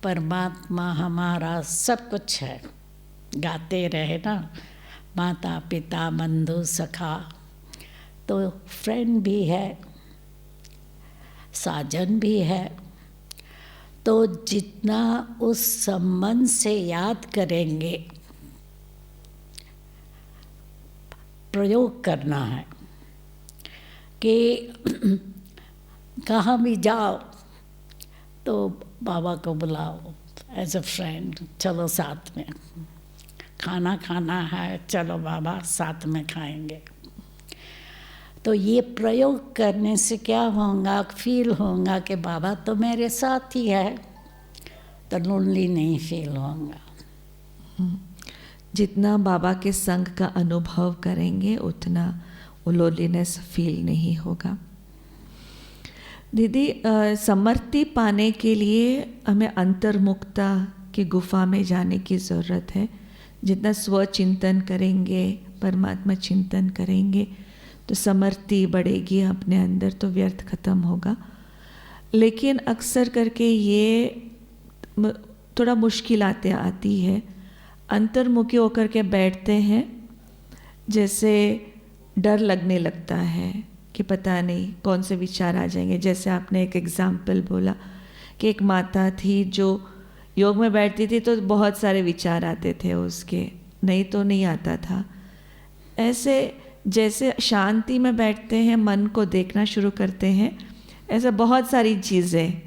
परमात्मा हमारा सब कुछ है। गाते रहे ना, माता पिता बंधु सखा, तो फ्रेंड भी है, साजन भी है। तो जितना उस संबंध से याद करेंगे, प्रयोग करना है कि कहाँ भी जाओ तो बाबा को बुलाओ एज अ फ्रेंड, चलो साथ में खाना खाना है, चलो बाबा साथ में खाएंगे। तो ये प्रयोग करने से क्या होगा, फील होगा कि बाबा तो मेरे साथ ही है, तो लोनली नहीं फील होगा। जितना बाबा के संग का अनुभव करेंगे उतना वो लोनलीनेस फील नहीं होगा। दीदी, समर्थि पाने के लिए हमें अंतर्मुखता की गुफा में जाने की ज़रूरत है। जितना स्वचिंतन करेंगे, परमात्मा चिंतन करेंगे, तो समर्थि बढ़ेगी अपने अंदर, तो व्यर्थ खत्म होगा। लेकिन अक्सर करके ये थोड़ा मुश्किलातें आती है। अंतर्मुखी होकर के बैठते हैं, जैसे डर लगने लगता है कि पता नहीं कौन से विचार आ जाएंगे। जैसे आपने एक एग्जाम्पल बोला कि एक माता थी जो योग में बैठती थी तो बहुत सारे विचार आते थे उसके, नहीं तो नहीं आता था। ऐसे जैसे शांति में बैठते हैं, मन को देखना शुरू करते हैं, ऐसे बहुत सारी चीज़ें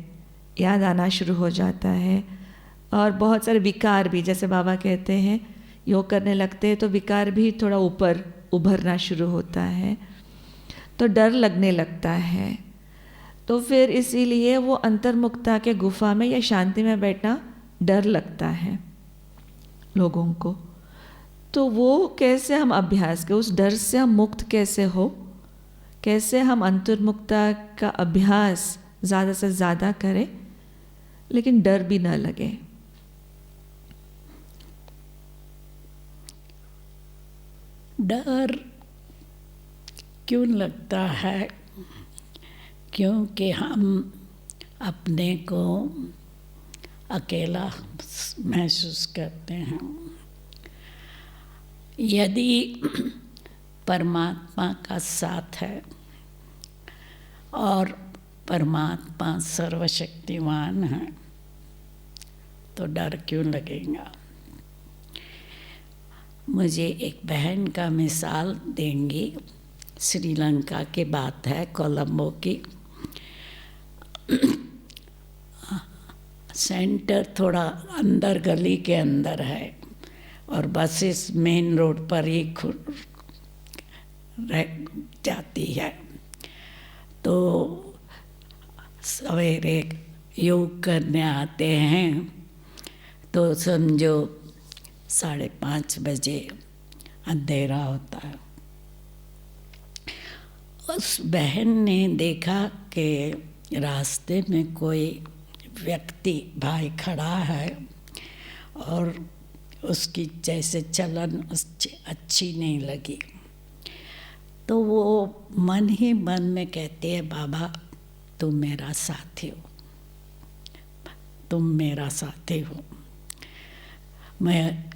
याद आना शुरू हो जाता है। और बहुत सारे विकार भी, जैसे बाबा कहते हैं, योग करने लगते हैं तो विकार भी थोड़ा ऊपर उभरना शुरू होता है, तो डर लगने लगता है। तो फिर इसीलिए वो अंतर्मुखता के गुफा में या शांति में बैठना डर लगता है लोगों को। तो वो कैसे हम अभ्यास करें, उस डर से हम मुक्त कैसे हो, कैसे हम अंतर्मुखता का अभ्यास ज़्यादा से ज़्यादा करें लेकिन डर भी ना लगे। डर क्यों लगता है? क्योंकि हम अपने को अकेला महसूस करते हैं। यदि परमात्मा का साथ है और परमात्मा सर्वशक्तिवान है, तो डर क्यों लगेगा? मुझे एक बहन का मिसाल देंगी, श्रीलंका की बात है, कोलंबो की। सेंटर थोड़ा अंदर, गली के अंदर है और बसेस मेन रोड पर ही रह जाती है। तो सवेरे योग करने आते हैं तो समझो 5:30 बजे अंधेरा होता है। उस बहन ने देखा कि रास्ते में कोई व्यक्ति भाई खड़ा है और उसकी जैसे चलन अच्छी नहीं लगी। तो वो मन ही मन में कहती है, बाबा तुम मेरा साथी हो, तुम मेरा साथी हो, मैं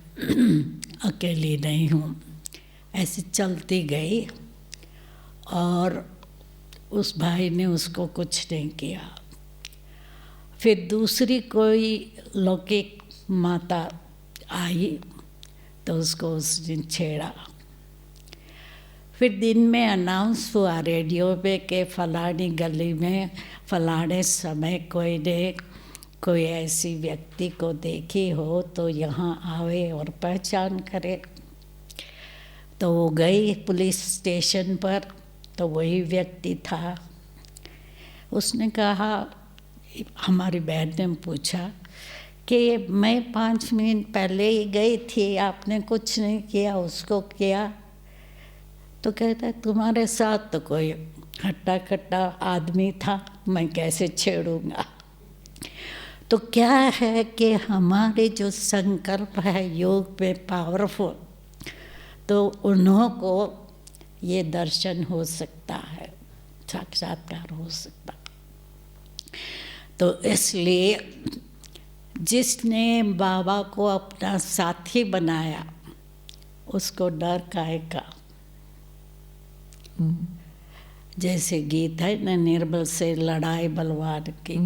अकेली नहीं हूँ। ऐसे चलती गई और उस भाई ने उसको कुछ नहीं किया। फिर दूसरी कोई लौकिक माता आई तो उसको उसने छेड़ा। फिर दिन में अनाउंस हुआ रेडियो पे कि फलानी गली में फलाने समय कोई ऐसी व्यक्ति को देखी हो तो यहाँ आवे और पहचान करे। तो वो गई पुलिस स्टेशन पर, तो वही व्यक्ति था। उसने कहा, हमारी बहन ने पूछा कि मैं 5 मिनट पहले ही गई थी, आपने कुछ नहीं किया, उसको किया? तो कहता है तुम्हारे साथ तो कोई हट्टा कट्टा आदमी था, मैं कैसे छेड़ूंगा। तो क्या है कि हमारे जो संकल्प है योग में पावरफुल, तो उन्हों को ये दर्शन हो सकता है, साक्षात्कार हो सकता। तो इसलिए जिसने बाबा को अपना साथी बनाया उसको डर काहे का। जैसे गीत है न, निर्बल से लड़ाई बलवान की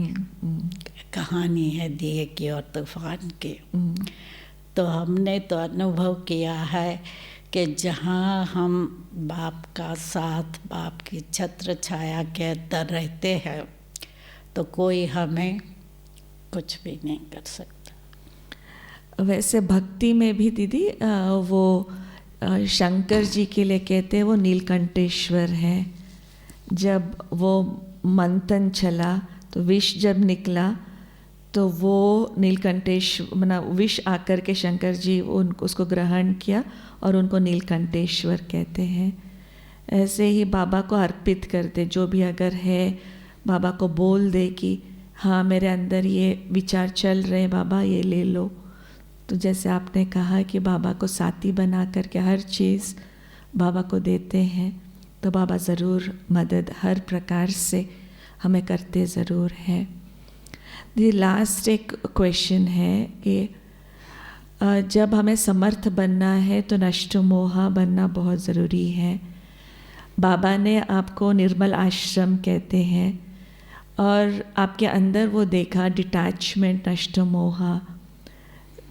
कहानी है दिए की और तूफान की। तो हमने तो अनुभव किया है कि जहाँ हम बाप का साथ, बाप की छत्र छाया के अंदर रहते हैं तो कोई हमें कुछ भी नहीं कर सकता। वैसे भक्ति में भी दीदी वो शंकर जी के लिए कहते हैं वो नीलकंठेश्वर है। जब वो मंथन चला तो विष जब निकला तो वो नीलकंठेश्वर मना विष आकर के शंकर जी उसको ग्रहण किया और उनको नीलकंठेश्वर कहते हैं। ऐसे ही बाबा को अर्पित करते, जो भी अगर है बाबा को बोल दे कि हाँ मेरे अंदर ये विचार चल रहे बाबा ये ले लो। तो जैसे आपने कहा कि बाबा को साथी बना करके हर चीज़ बाबा को देते हैं, तो बाबा ज़रूर मदद हर प्रकार से हमें करते ज़रूर हैं। दी लास्ट एक क्वेश्चन है कि जब हमें समर्थ बनना है तो नष्ट मोहा बनना बहुत ज़रूरी है। बाबा ने आपको निर्मल आश्रम कहते हैं और आपके अंदर वो देखा डिटैचमेंट, नष्ट मोहा।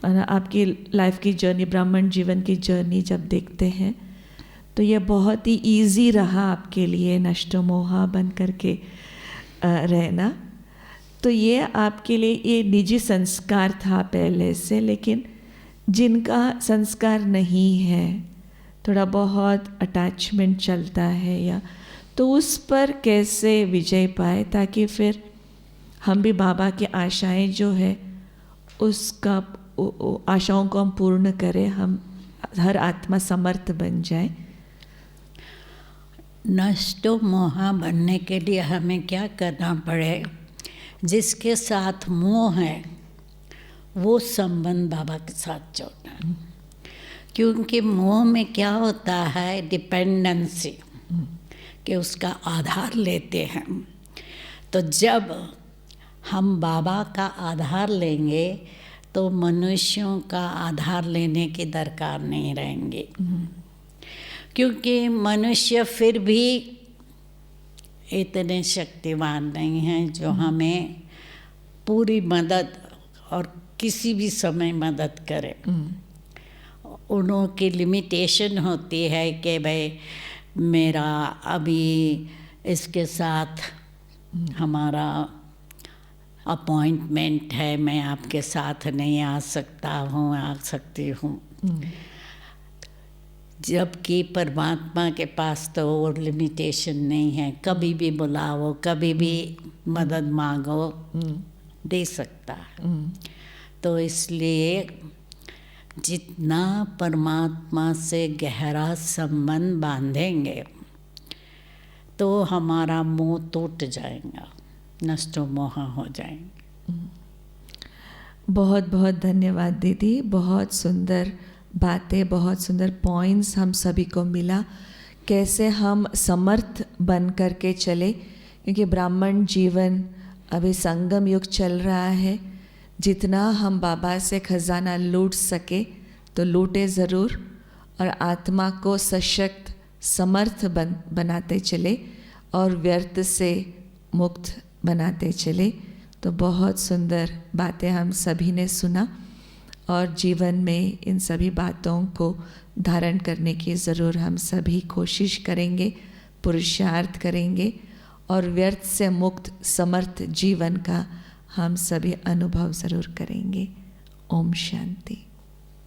आपकी लाइफ की जर्नी, ब्राह्मण जीवन की जर्नी जब देखते हैं तो ये बहुत ही इजी रहा आपके लिए नष्ट मोहा बन करके रहना। तो ये आपके लिए ये निजी संस्कार था पहले से, लेकिन जिनका संस्कार नहीं है, थोड़ा बहुत अटैचमेंट चलता है या, तो उस पर कैसे विजय पाए ताकि फिर हम भी बाबा की आशाएं जो है उसका आशाओं को हम पूर्ण करें, हम हर आत्मा समर्थ बन जाए। नष्ट मोहा बनने के लिए हमें क्या करना पड़े? जिसके साथ मोह है वो संबंध बाबा के साथ जोड़ना। क्योंकि मोह में क्या होता है, डिपेंडेंसी, कि उसका आधार लेते हैं। तो जब हम बाबा का आधार लेंगे तो मनुष्यों का आधार लेने की दरकार नहीं रहेंगी। क्योंकि मनुष्य फिर भी इतने शक्तिवान नहीं हैं जो हमें पूरी मदद और किसी भी समय मदद करे। उन्हों की लिमिटेशन होती है कि भाई मेरा अभी इसके साथ हमारा अपॉइंटमेंट है, मैं आपके साथ नहीं आ सकता हूँ, आ सकती हूँ। जबकि परमात्मा के पास तो और लिमिटेशन नहीं है, कभी भी बुलाओ, कभी भी मदद मांगो, दे सकता है। तो इसलिए जितना परमात्मा से गहरा संबंध बांधेंगे तो हमारा मोह टूट जाएगा, नष्ट मोह हो जाएंगे। बहुत बहुत धन्यवाद दीदी, बहुत सुंदर बातें, बहुत सुंदर पॉइंट्स हम सभी को मिला। कैसे हम समर्थ बन कर के चले, क्योंकि ब्राह्मण जीवन अभी संगम युग चल रहा है। जितना हम बाबा से खजाना लूट सके तो लूटे ज़रूर, और आत्मा को सशक्त समर्थ बनाते चले और व्यर्थ से मुक्त बनाते चले। तो बहुत सुंदर बातें हम सभी ने सुना, और जीवन में इन सभी बातों को धारण करने की ज़रूर हम सभी कोशिश करेंगे, पुरुषार्थ करेंगे, और व्यर्थ से मुक्त समर्थ जीवन का हम सभी अनुभव ज़रूर करेंगे। ओम शांति।